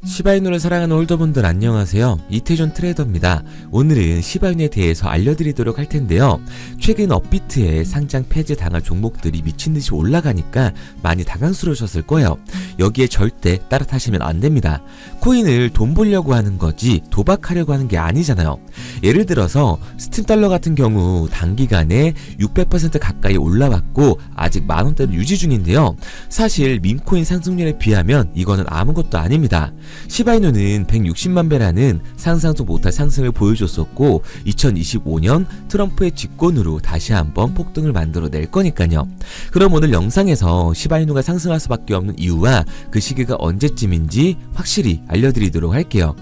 시바이누를 사랑하는 홀더분들 안녕하세요. 이태준 트레이더입니다. 오늘은 시바이누에 대해서 알려드리도록 할 텐데요. 최근 업비트에 상장 폐지 당할 종목들이 미친듯이 올라가니까 많이 당황스러우셨을 거예요. 여기에 절대 따라타시면 안 됩니다. 코인을 돈 벌려고 하는 거지 도박하려고 하는 게 아니잖아요. 예를 들어서 스팀달러 같은 경우 단기간에 600% 가까이 올라왔고 아직 만원대로 유지 중인데요. 사실 밈코인 상승률에 비하면 이거는 아무것도 아닙니다. 시바이누는 160만 배라는 상상도 못할 상승을 보여줬었고 2025년 트럼프의 집권으로 다시 한번 폭등을 만들어낼 거니까요. 그럼 오늘 영상에서 시바이누가 상승할 수밖에 없는 이유와 그 시기가 언제쯤인지 확실히 알려드리도록 할게요.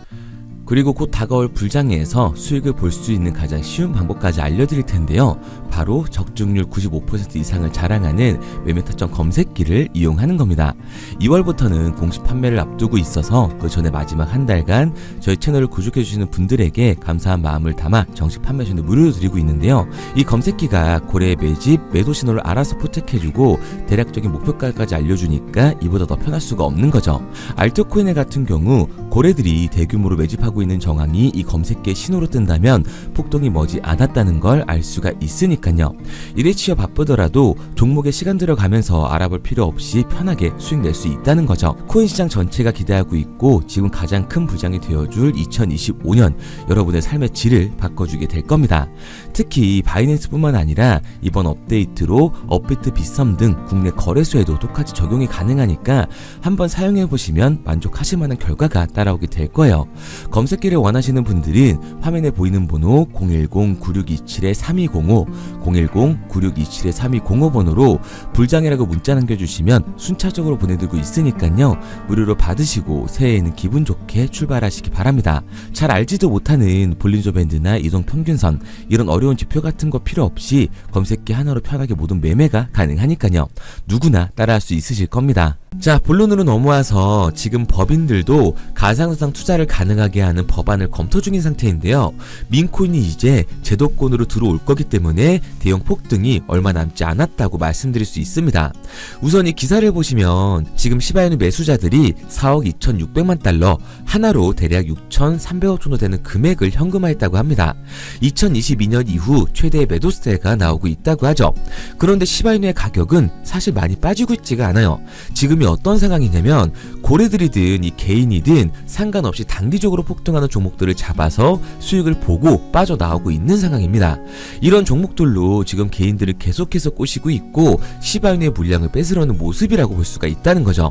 그리고 곧 다가올 불장에서 수익을 볼 수 있는 가장 쉬운 방법까지 알려드릴 텐데요. 바로 적중률 95% 이상을 자랑하는 매매타점 검색기를 이용하는 겁니다. 2월부터는 공식 판매를 앞두고 있어서 그 전에 마지막 한 달간 저희 채널을 구독해주시는 분들에게 감사한 마음을 담아 정식 판매 전에 무료로 드리고 있는데요. 이 검색기가 고래의 매집, 매도 신호를 알아서 포착해주고 대략적인 목표가까지 알려주니까 이보다 더 편할 수가 없는 거죠. 알트코인 같은 경우 고래들이 대규모로 매집하고 있는 정황이 이 검색기의 신호로 뜬다면 폭동이 머지 않았다는 걸 알 수가 있으니까요. 일에 치여 바쁘더라도 종목에 시간 들어가면서 알아볼 필요 없이 편하게 수익 낼 수 있다는 거죠. 코인 시장 전체가 기대하고 있고 지금 가장 큰 부장이 되어줄 2025년 여러분의 삶의 질을 바꿔주게 될 겁니다. 특히 바이낸스뿐만 아니라 이번 업데이트로 업비트, 빗썸 등 국내 거래소에도 똑같이 적용이 가능하니까 한번 사용해보시면 만족하실 만한 결과가 따라오게 될 거예요. 검색기를 원하시는 분들은 화면에 보이는 번호 010-9627-3205 010-9627-3205번으로 불장이라고 문자 남겨주시면 순차적으로 보내드리고 있으니까요. 무료로 받으시고 새해에는 기분 좋게 출발하시기 바랍니다. 잘 알지도 못하는 볼린저 밴드나 이동 평균선 이런 어려운 지표 같은 거 필요 없이 검색기 하나로 편하게 모든 매매가 가능하니까요. 누구나 따라할 수 있으실 겁니다. 자, 본론으로 넘어와서 지금 법인들도 가상자산 투자를 가능하게 하는 법안을 검토 중인 상태인데요. 민코인이 이제 제도권으로 들어올 거기 때문에 대형 폭등이 얼마 남지 않았다고 말씀드릴 수 있습니다. 우선 이 기사를 보시면 지금 시바이누 매수자들이 4억 2,600만 달러 하나로 대략 6,300억 정도 되는 금액을 현금화했다고 합니다. 2022년 이후 최대의 매도세가 나오고 있다고 하죠. 그런데 시바이누의 가격은 사실 많이 빠지고 있지가 않아요. 지금이 어떤 상황이냐면 고래들이든 이 개인이든 상관없이 단기적으로 폭등하는 종목들을 잡아서 수익을 보고 빠져나오고 있는 상황입니다. 이런 종목들로 지금 개인들을 계속해서 꼬시고 있고 시바이누의 물량을 뺏으려는 모습이라고 볼 수가 있다는 거죠.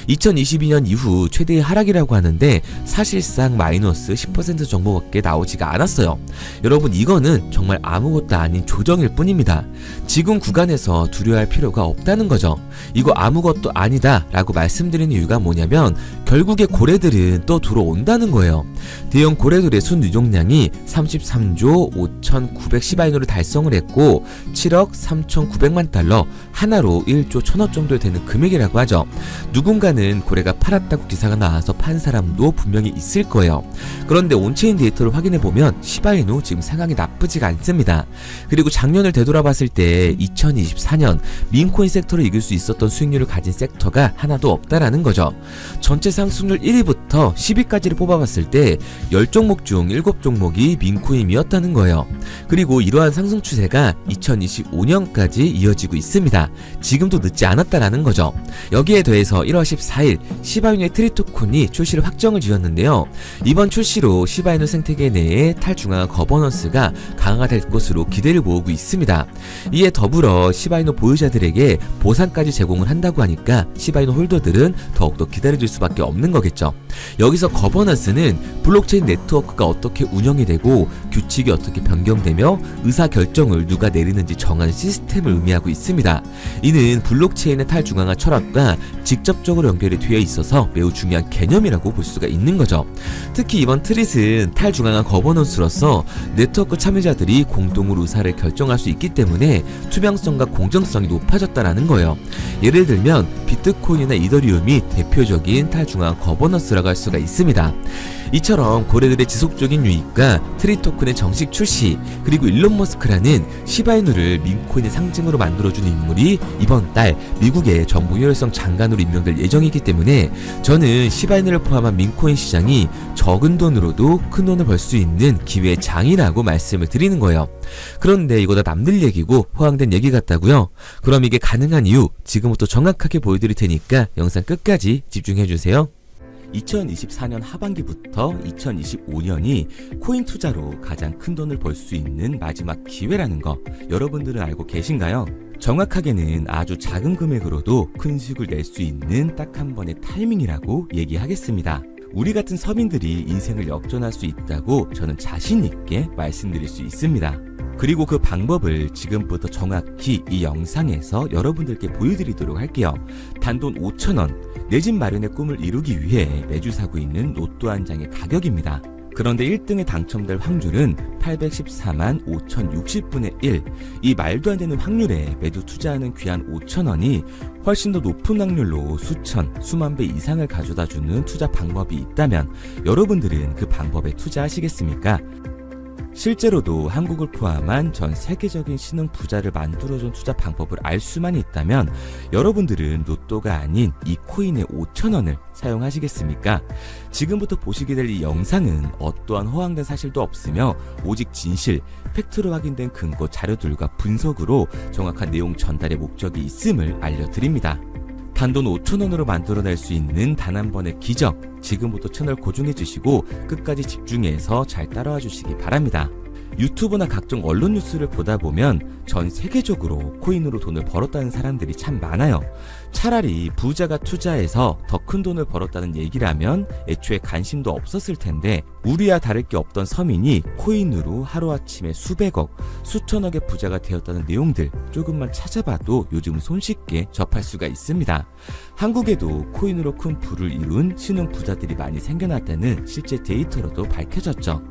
2022년 이후 최대의 하락이라고 하는데 사실상 마이너스 10% 정도밖에 나오지가 않았어요. 여러분, 이거는 정말 아무것도 아닌 조정일 뿐입니다. 지금 구간에서 두려워할 필요가 없다는 거죠. 이거 아무것도 아니다 라고 말씀드리는 이유가 뭐냐면 결국에 고래들은 또 들어온다는 거예요. 대형 고래들의 순유동량이 33조 5,900 시바이누를 달성을 했고 7억 3,900만 달러 하나로 1조 1,000억 정도 되는 금액이라고 하죠. 누군가는 고래가 팔았다고 기사가 나와서 판 사람도 분명히 있을 거예요. 그런데 온체인 데이터를 확인해보면 시바이누 지금 상황이 나쁘지가 않습니다. 그리고 작년을 되돌아봤을 때 2024년 민코인 섹터를 이길 수 있었던 수익률을 가진 섹터가 하나도 없다라는 거죠. 전체 상승률 1위부터 10위까지를 뽑아봤을 때 10종목 중 7종목이 민코인이었다는 거예요. 그리고 이러한 상승 추세가 2025년까지 이어지고 있습니다. 지금도 늦지 않았다라는 거죠. 여기에 더해서 1월 14일 시바이누의 트리토콘이 출시를 확정을 지었는데요. 이번 출시로 시바이누 생태계 내에 탈중앙화 거버넌스가 강화될 것으로 기대를 모으고 있습니다. 이에 더불어 시바이누 보유자들에게 보상까지 제공을 한다고 하니까 시바이누 홀더들은 더욱더 기다려줄 수밖에 없는 거겠죠. 여기서 거버넌스는 블록체인 네트워크가 어떻게 운영이 되고 규칙이 어떻게 변경되며 의사결정을 누가 내리는지 정하는 시스템을 의미하고 있습니다. 이는 블록체인의 탈중앙화 철학과 직접적으로 연결이 되어 있어서 매우 중요한 개념이라고 볼 수가 있는 거죠. 특히 이번 트릿은 탈중앙화 거버넌스로서 네트워크 참여자들이 공동으로 의사를 결정할 수 있기 때문에 투명성과 공정성이 높아졌다라는 거예요. 예를 들면 비트코인이나 이더리움이 대표적인 탈중앙화 중요한 거버넌스라고 할 수가 있습니다. 이처럼 고래들의 지속적인 유입과 트리 토큰의 정식 출시, 그리고 일론 머스크라는 시바이누를 밈코인의 상징으로 만들어주는 인물이 이번 달 미국의 정보 효율성 장관으로 임명될 예정이기 때문에 저는 시바이누를 포함한 밈코인 시장이 적은 돈으로도 큰 돈을 벌 수 있는 기회의 장이라고 말씀을 드리는 거예요. 그런데 이거 다 남들 얘기고 허황된 얘기 같다고요? 그럼 이게 가능한 이유 지금부터 정확하게 보여드릴 테니까 영상 끝까지 집중해주세요. 2024년 하반기부터 2025년이 코인 투자로 가장 큰 돈을 벌 수 있는 마지막 기회라는 거 여러분들은 알고 계신가요? 정확하게는 아주 작은 금액으로도 큰 수익을 낼 수 있는 딱 한 번의 타이밍이라고 얘기하겠습니다. 우리 같은 서민들이 인생을 역전할 수 있다고 저는 자신 있게 말씀드릴 수 있습니다. 그리고 그 방법을 지금부터 정확히 이 영상에서 여러분들께 보여드리도록 할게요. 단돈 5,000원, 내 집 마련의 꿈을 이루기 위해 매주 사고 있는 로또 한 장의 가격입니다. 그런데 1등에 당첨될 확률은 814만 5060분의 1. 이 말도 안 되는 확률에 매주 투자하는 귀한 5,000원이 훨씬 더 높은 확률로 수천, 수만 배 이상을 가져다주는 투자 방법이 있다면 여러분들은 그 방법에 투자하시겠습니까? 실제로도 한국을 포함한 전 세계적인 신흥 부자를 만들어준 투자 방법을 알 수만 있다면 여러분들은 로또가 아닌 이 코인의 5,000원을 사용하시겠습니까? 지금부터 보시게 될 이 영상은 어떠한 허황된 사실도 없으며 오직 진실, 팩트로 확인된 근거 자료들과 분석으로 정확한 내용 전달의 목적이 있음을 알려드립니다. 단돈 5,000원으로 만들어낼 수 있는 단 한 번의 기적, 지금부터 채널 고정해주시고 끝까지 집중해서 잘 따라와 주시기 바랍니다. 유튜브나 각종 언론 뉴스를 보다 보면 전 세계적으로 코인으로 돈을 벌었다는 사람들이 참 많아요. 차라리 부자가 투자해서 더 큰 돈을 벌었다는 얘기라면 애초에 관심도 없었을 텐데 우리와 다를 게 없던 서민이 코인으로 하루아침에 수백억, 수천억의 부자가 되었다는 내용들 조금만 찾아봐도 요즘 손쉽게 접할 수가 있습니다. 한국에도 코인으로 큰 부를 이룬 신흥 부자들이 많이 생겨났다는 실제 데이터로도 밝혀졌죠.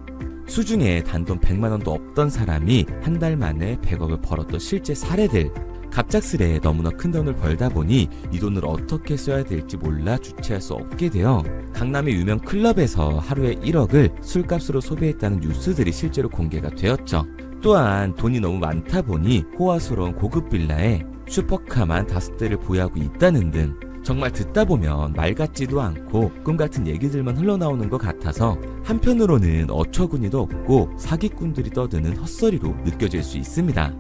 수중에 단돈 100만원도 없던 사람이 한 달 만에 100억을 벌었던 실제 사례들. 갑작스레 너무나 큰 돈을 벌다 보니 이 돈을 어떻게 써야 될지 몰라 주체할 수 없게 되어 강남의 유명 클럽에서 하루에 1억을 술값으로 소비했다는 뉴스들이 실제로 공개가 되었죠. 또한 돈이 너무 많다 보니 호화스러운 고급 빌라에 슈퍼카만 5대를 보유하고 있다는 등 정말 듣다 보면 말 같지도 않고 꿈 같은 얘기들만 흘러나오는 것 같아서 한편으로는 어처구니도 없고 사기꾼들이 떠드는 헛소리로 느껴질 수 있습니다.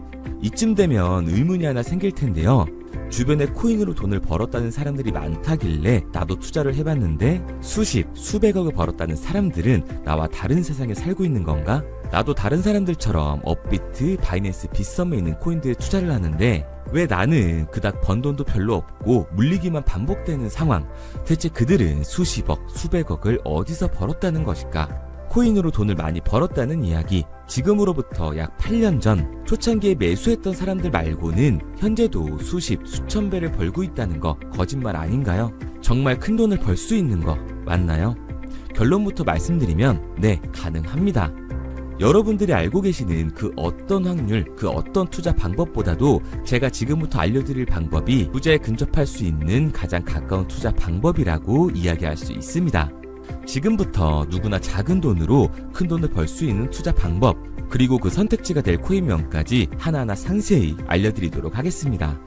이쯤 되면 의문이 하나 생길 텐데요. 주변에 코인으로 돈을 벌었다는 사람들이 많다길래 나도 투자를 해봤는데 수십, 수백억을 벌었다는 사람들은 나와 다른 세상에 살고 있는 건가? 나도 다른 사람들처럼 업비트, 바이낸스, 빗썸에 있는 코인들에 투자를 하는데 왜 나는 그닥 번 돈도 별로 없고 물리기만 반복되는 상황? 대체 그들은 수십억, 수백억을 어디서 벌었다는 것일까? 코인으로 돈을 많이 벌었다는 이야기, 지금으로부터 약 8년 전 초창기에 매수했던 사람들 말고는 현재도 수십, 수천 배를 벌고 있다는 거 거짓말 아닌가요? 정말 큰 돈을 벌 수 있는 거 맞나요? 결론부터 말씀드리면 네, 가능합니다. 여러분들이 알고 계시는 그 어떤 확률, 그 어떤 투자 방법보다도 제가 지금부터 알려드릴 방법이 부자에 근접할 수 있는 가장 가까운 투자 방법이라고 이야기할 수 있습니다. 지금부터 누구나 작은 돈으로 큰 돈을 벌 수 있는 투자 방법, 그리고 그 선택지가 될 코인명까지 하나하나 상세히 알려드리도록 하겠습니다.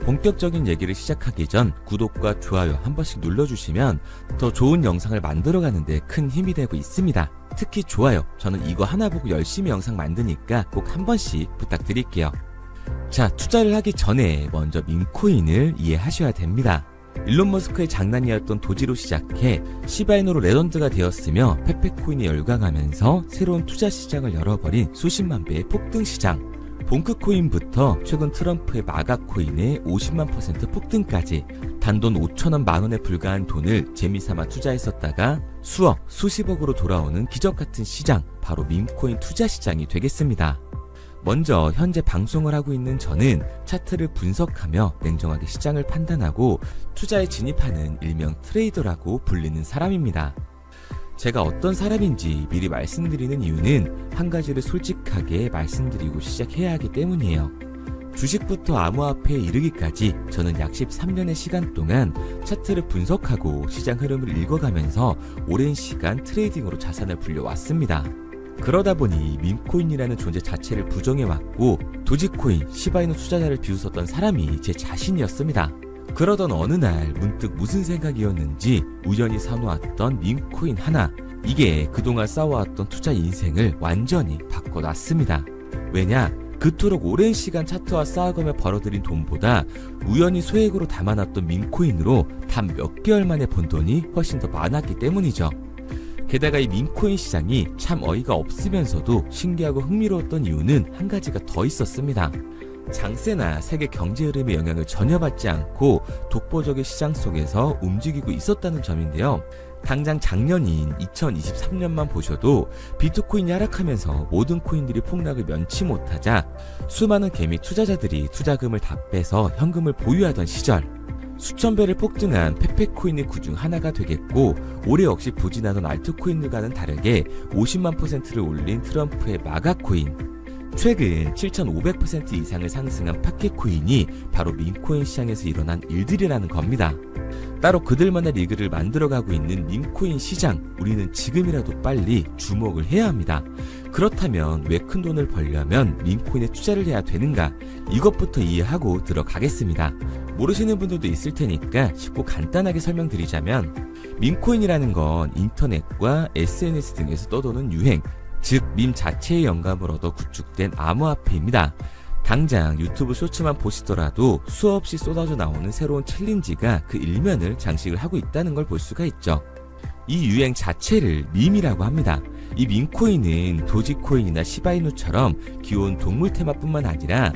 본격적인 얘기를 시작하기 전 구독과 좋아요 한 번씩 눌러주시면 더 좋은 영상을 만들어가는 데 큰 힘이 되고 있습니다. 특히 좋아요, 저는 이거 하나 보고 열심히 영상 만드니까 꼭 한 번씩 부탁드릴게요. 자, 투자를 하기 전에 먼저 밈코인을 이해하셔야 됩니다. 일론 머스크의 장난이었던 도지로 시작해 시바이누로 레전드가 되었으며 페페코인에 열광하면서 새로운 투자 시장을 열어버린 수십만 배의 폭등 시장. 봉크코인부터 최근 트럼프의 마가코인의 50만% 폭등까지 단돈 5천원 만원에 불과한 돈을 재미삼아 투자했었다가 수억, 수십억으로 돌아오는 기적같은 시장, 바로 밈코인 투자 시장이 되겠습니다. 먼저 현재 방송을 하고 있는 저는 차트를 분석하며 냉정하게 시장을 판단하고 투자에 진입하는 일명 트레이더라고 불리는 사람입니다. 제가 어떤 사람인지 미리 말씀드리는 이유는 한 가지를 솔직하게 말씀드리고 시작해야 하기 때문이에요. 주식부터 암호화폐에 이르기까지 저는 약 13년의 시간 동안 차트를 분석하고 시장 흐름을 읽어가면서 오랜 시간 트레이딩으로 자산을 불려왔습니다. 그러다 보니 밈코인이라는 존재 자체를 부정해왔고 도지코인, 시바이누 투자자를 비웃었던 사람이 제 자신이었습니다. 그러던 어느 날 문득 무슨 생각이었는지 우연히 사놓았던 밈코인 하나, 이게 그동안 쌓아왔던 투자 인생을 완전히 바꿔놨습니다. 왜냐? 그토록 오랜 시간 차트와 쌓아가며 벌어들인 돈보다 우연히 소액으로 담아놨던 밈코인으로 단 몇 개월 만에 번 돈이 훨씬 더 많았기 때문이죠. 게다가 이 밈코인 시장이 참 어이가 없으면서도 신기하고 흥미로웠던 이유는 한 가지가 더 있었습니다. 장세나 세계 경제 흐름의 영향을 전혀 받지 않고 독보적인 시장 속에서 움직이고 있었다는 점인데요. 당장 작년인 2023년만 보셔도 비트코인이 하락하면서 모든 코인들이 폭락을 면치 못하자 수많은 개미 투자자들이 투자금을 다 빼서 현금을 보유하던 시절, 수천 배를 폭등한 페페코인이 그중 하나가 되겠고, 올해 역시 부진하던 알트코인들과는 다르게 50만 %를 올린 트럼프의 마가코인, 최근 7,500% 이상을 상승한 파케코인이 바로 밈코인 시장에서 일어난 일들이라는 겁니다. 따로 그들만의 리그를 만들어가고 있는 밈코인 시장, 우리는 지금이라도 빨리 주목을 해야 합니다. 그렇다면 왜 큰 돈을 벌려면 밈코인에 투자를 해야 되는가? 이것부터 이해하고 들어가겠습니다. 모르시는 분들도 있을 테니까 쉽고 간단하게 설명드리자면, 밈코인이라는 건 인터넷과 SNS 등에서 떠도는 유행, 즉 밈 자체의 영감을 얻어 구축된 암호화폐입니다. 당장 유튜브 쇼츠만 보시더라도 수없이 쏟아져 나오는 새로운 챌린지가 그 일면을 장식을 하고 있다는 걸 볼 수가 있죠. 이 유행 자체를 밈이라고 합니다. 이 밈코인은 도지코인이나 시바이누처럼 귀여운 동물 테마뿐만 아니라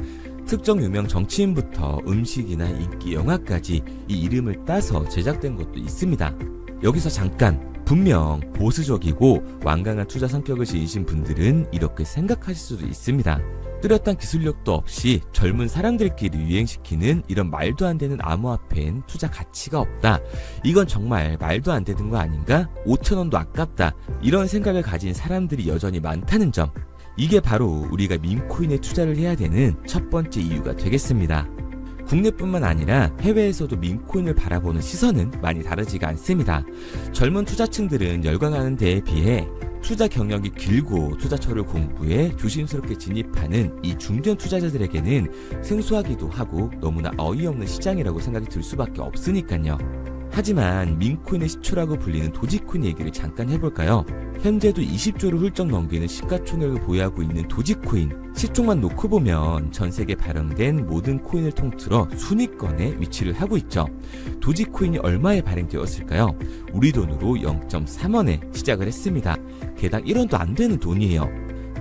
특정 유명 정치인부터 음식이나 인기 영화까지 이 이름을 따서 제작된 것도 있습니다. 여기서 잠깐, 분명 보수적이고 완강한 투자 성격을 지니신 분들은 이렇게 생각하실 수도 있습니다. 뚜렷한 기술력도 없이 젊은 사람들끼리 유행시키는 이런 말도 안 되는 암호화폐엔 투자 가치가 없다. 이건 정말 말도 안 되는 거 아닌가? 5,000원도 아깝다. 이런 생각을 가진 사람들이 여전히 많다는 점. 이게 바로 우리가 밈코인에 투자를 해야 되는 첫 번째 이유가 되겠습니다. 국내뿐만 아니라 해외에서도 밈코인을 바라보는 시선은 많이 다르지가 않습니다. 젊은 투자층들은 열광하는 데에 비해 투자 경력이 길고 투자처를 공부해 조심스럽게 진입하는 이 중견 투자자들에게는 생소하기도 하고 너무나 어이없는 시장이라고 생각이 들 수밖에 없으니까요. 하지만 밈코인의 시초라고 불리는 도지코인 얘기를 잠깐 해볼까요? 현재도 20조를 훌쩍 넘기는 시가총액을 보유하고 있는 도지코인, 시총만 놓고 보면 전 세계 발행된 모든 코인을 통틀어 순위권에 위치를 하고 있죠. 도지코인이 얼마에 발행되었을까요? 우리 돈으로 0.3원에 시작을 했습니다. 개당 1원도 안 되는 돈이에요.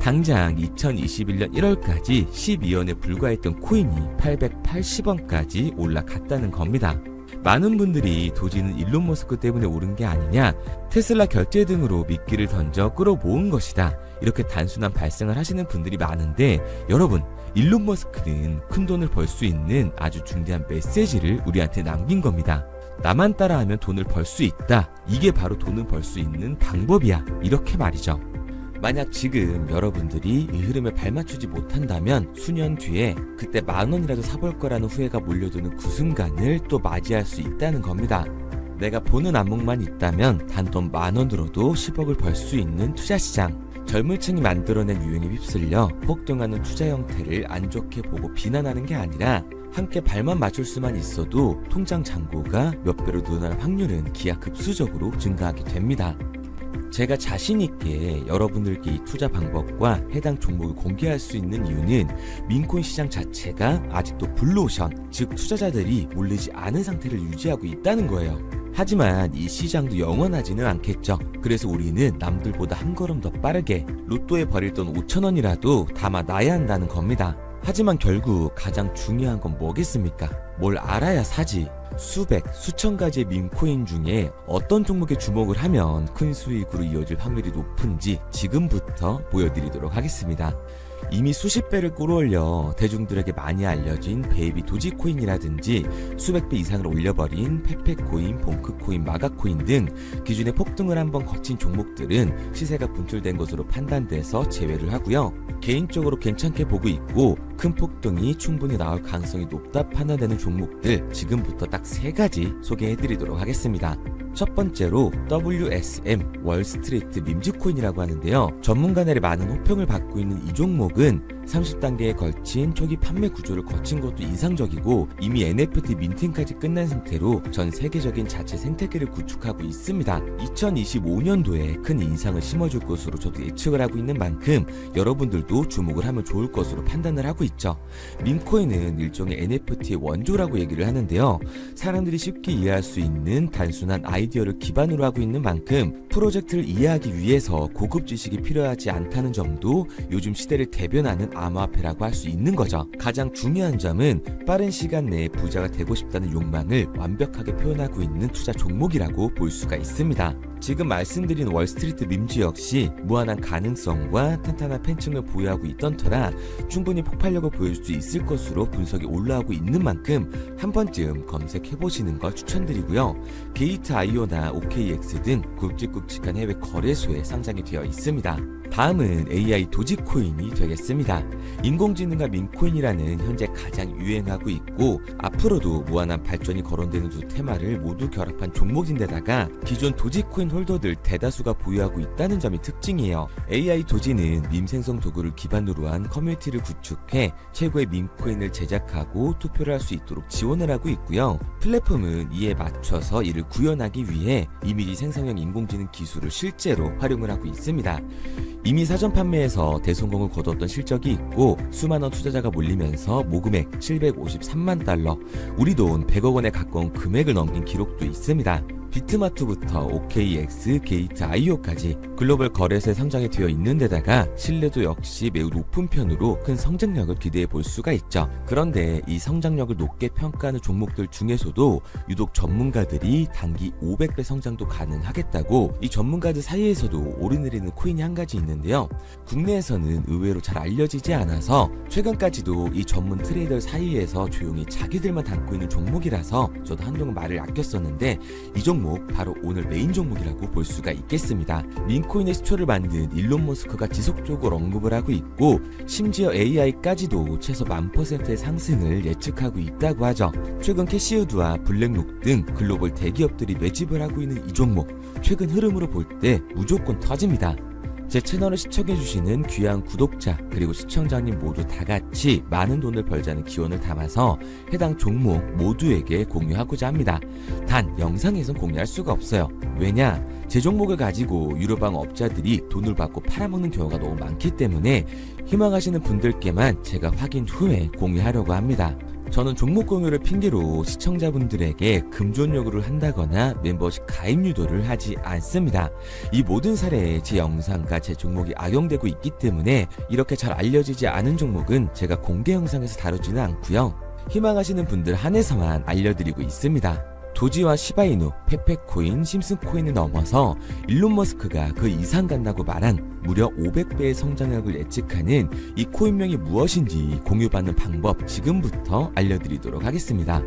당장 2021년 1월까지 12원에 불과했던 코인이 880원까지 올라갔다는 겁니다. 많은 분들이 도지는 일론 머스크 때문에 오른 게 아니냐, 테슬라 결제 등으로 미끼를 던져 끌어모은 것이다, 이렇게 단순한 발상을 하시는 분들이 많은데, 여러분, 일론 머스크는 큰 돈을 벌 수 있는 아주 중대한 메시지를 우리한테 남긴 겁니다. 나만 따라하면 돈을 벌 수 있다, 이게 바로 돈을 벌 수 있는 방법이야, 이렇게 말이죠. 만약 지금 여러분들이 이 흐름에 발맞추지 못한다면 수년 뒤에 그때 10,000원이라도 사볼 거라는 후회가 몰려드는 그 순간을 또 맞이할 수 있다는 겁니다. 내가 보는 안목만 있다면 단돈 10,000원으로도 10억을 벌 수 있는 투자시장, 젊은 층이 만들어낸 유행에 휩쓸려 폭등하는 투자 형태를 안 좋게 보고 비난하는 게 아니라 함께 발만 맞출 수만 있어도 통장 잔고가 몇 배로 늘어날 확률은 기하급수적으로 증가하게 됩니다. 제가 자신있게 여러분들께 이 투자 방법과 해당 종목을 공개할 수 있는 이유는 밈코인 시장 자체가 아직도 블루오션, 즉 투자자들이 몰리지 않은 상태를 유지하고 있다는 거예요. 하지만 이 시장도 영원하지는 않겠죠. 그래서 우리는 남들보다 한 걸음 더 빠르게 로또에 버릴 돈 5,000원이라도 담아놔야 한다는 겁니다. 하지만 결국 가장 중요한 건 뭐겠습니까? 뭘 알아야 사지. 수백, 수천 가지의 밈코인 중에 어떤 종목에 주목을 하면 큰 수익으로 이어질 확률이 높은지 지금부터 보여드리도록 하겠습니다. 이미 수십 배를 끌어올려 대중들에게 많이 알려진 베이비 도지코인이라든지 수백 배 이상을 올려버린 페페코인, 봉크코인, 마가코인 등 기존의 폭등을 한번 거친 종목들은 시세가 분출된 것으로 판단돼서 제외를 하고요. 개인적으로 괜찮게 보고 있고 큰 폭등이 충분히 나올 가능성이 높다 판단되는 종목들 지금부터 딱 3가지 소개해드리도록 하겠습니다. 첫 번째로 WSM 월스트리트 밈즈코인이라고 하는데요. 전문가들의 많은 호평을 받고 있는 이 종목은 30단계에 걸친 초기 판매 구조를 거친 것도 인상적이고 이미 NFT 민팅까지 끝난 상태로 전 세계적인 자체 생태계를 구축하고 있습니다. 2025년도에 큰 인상을 심어줄 것으로 저도 예측을 하고 있는 만큼 여러분들도 주목을 하면 좋을 것으로 판단을 하고 있죠. 밈코인은 일종의 NFT의 원조라고 얘기를 하는데요. 사람들이 쉽게 이해할 수 있는 단순한 아이디어를 기반으로 하고 있는 만큼 프로젝트를 이해하기 위해서 고급 지식이 필요하지 않다는 점도 요즘 시대를 대변하는 암호화폐라고 할 수 있는 거죠. 가장 중요한 점은 빠른 시간 내에 부자가 되고 싶다는 욕망을 완벽하게 표현하고 있는 투자 종목이라고 볼 수가 있습니다. 지금 말씀드린 월스트리트 밈즈 역시 무한한 가능성과 탄탄한 팬층을 보유하고 있던 터라 충분히 폭발력을 보여줄 수 있을 것으로 분석이 올라오고 있는 만큼 한 번쯤 검색해보시는 걸 추천드리고요. 게이트.io나 OKX 등 굵직굵직한 해외 거래소에 상장이 되어 있습니다. 다음은 AI 도지코인이 되겠습니다. 인공지능과 밈코인이라는 현재 가장 유행하고 있고 앞으로도 무한한 발전이 거론되는 두 테마를 모두 결합한 종목인데다가 기존 도지코인 홀더들 대다수가 보유하고 있다는 점이 특징이에요. AI 도지는 밈 생성 도구를 기반으로 한 커뮤니티를 구축해 최고의 밈코인을 제작하고 투표를 할 수 있도록 지원을 하고 있고요. 플랫폼은 이에 맞춰서 이를 구현하기 위해 이미지 생성형 인공지능 기술을 실제로 활용을 하고 있습니다. 이미 사전 판매에서 대성공을 거뒀던 실적이 있고 수만원 투자자가 몰리면서 모금액 753만 달러, 우리 돈 100억 원에 가까운 금액을 넘긴 기록도 있습니다. 비트마트부터 OKX, 게이트.io까지 글로벌 거래소에 상장이 되어 있는 데다가 신뢰도 역시 매우 높은 편으로 큰 성장력을 기대해 볼 수가 있죠. 그런데 이 성장력을 높게 평가하는 종목들 중에서도 유독 전문가들이 단기 500배 성장도 가능하겠다고 이 전문가들 사이에서도 오르내리는 코인이 한 가지 있는데요. 국내에서는 의외로 잘 알려지지 않아서 최근까지도 이 전문 트레이더 사이에서 조용히 자기들만 담고 있는 종목이라서 저도 한동안 말을 아꼈었는데 이 종목 바로 오늘 메인 종목이라고 볼 수가 있겠습니다. 밈코인의 시초를 만든 일론 머스크가 지속적으로 언급을 하고 있고 심지어 AI까지도 최소 1000%의 상승을 예측하고 있다고 하죠. 최근 캐시우드와 블랙록 등 글로벌 대기업들이 매집을 하고 있는 이 종목 최근 흐름으로 볼 때 무조건 터집니다. 제 채널을 시청해주시는 귀한 구독자 그리고 시청자님 모두 다같이 많은 돈을 벌자는 기원을 담아서 해당 종목 모두에게 공유하고자 합니다. 단 영상에선 공유할 수가 없어요. 왜냐? 제 종목을 가지고 유료방 업자들이 돈을 받고 팔아먹는 경우가 너무 많기 때문에 희망하시는 분들께만 제가 확인 후에 공유하려고 합니다. 저는 종목 공유를 핑계로 시청자분들에게 금전 요구를 한다거나 멤버십 가입 유도를 하지 않습니다. 이 모든 사례에 제 영상과 제 종목이 악용되고 있기 때문에 이렇게 잘 알려지지 않은 종목은 제가 공개 영상에서 다루지는 않고요. 희망하시는 분들 한해서만 알려드리고 있습니다. 도지와 시바이누, 페페코인, 심슨코인을 넘어서 일론 머스크가 그 이상 간다고 말한 무려 500배의 성장력을 예측하는 이 코인명이 무엇인지 공유받는 방법 지금부터 알려드리도록 하겠습니다.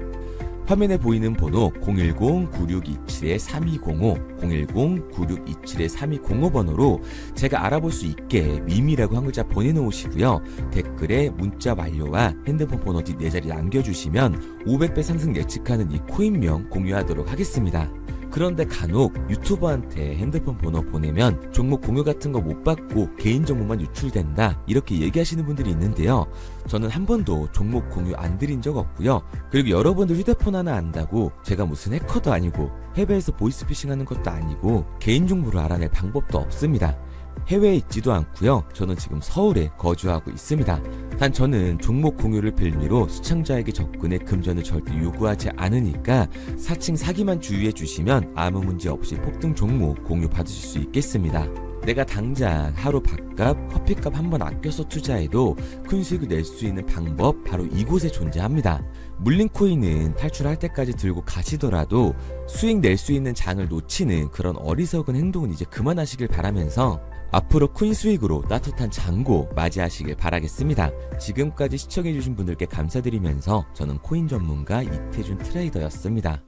화면에 보이는 번호 010-9627-3205, 010-9627-3205 번호로 제가 알아볼 수 있게 밈이라고 한 글자 보내놓으시고요. 댓글에 문자 완료와 핸드폰 번호 뒤 4자리 남겨주시면 500배 상승 예측하는 이 코인명 공유하도록 하겠습니다. 그런데 간혹 유튜버한테 핸드폰 번호 보내면 종목 공유 같은 거 못 받고 개인정보만 유출된다 이렇게 얘기하시는 분들이 있는데요. 저는 한 번도 종목 공유 안 드린 적 없고요. 그리고 여러분들 휴대폰 하나 안다고 제가 무슨 해커도 아니고 해외에서 보이스피싱 하는 것도 아니고 개인정보를 알아낼 방법도 없습니다. 해외에 있지도 않고요. 저는 지금 서울에 거주하고 있습니다. 단 저는 종목 공유를 빌미로 시청자에게 접근해 금전을 절대 요구하지 않으니까 사칭 사기만 주의해 주시면 아무 문제 없이 폭등 종목 공유 받으실 수 있겠습니다. 내가 당장 하루 밥값, 커피값 한번 아껴서 투자해도 큰 수익을 낼 수 있는 방법 바로 이곳에 존재합니다. 물린 코인은 탈출할 때까지 들고 가시더라도 수익 낼 수 있는 장을 놓치는 그런 어리석은 행동은 이제 그만하시길 바라면서 앞으로 큰 수익으로 따뜻한 잔고 맞이하시길 바라겠습니다. 지금까지 시청해주신 분들께 감사드리면서 저는 코인 전문가 이태준 트레이더였습니다.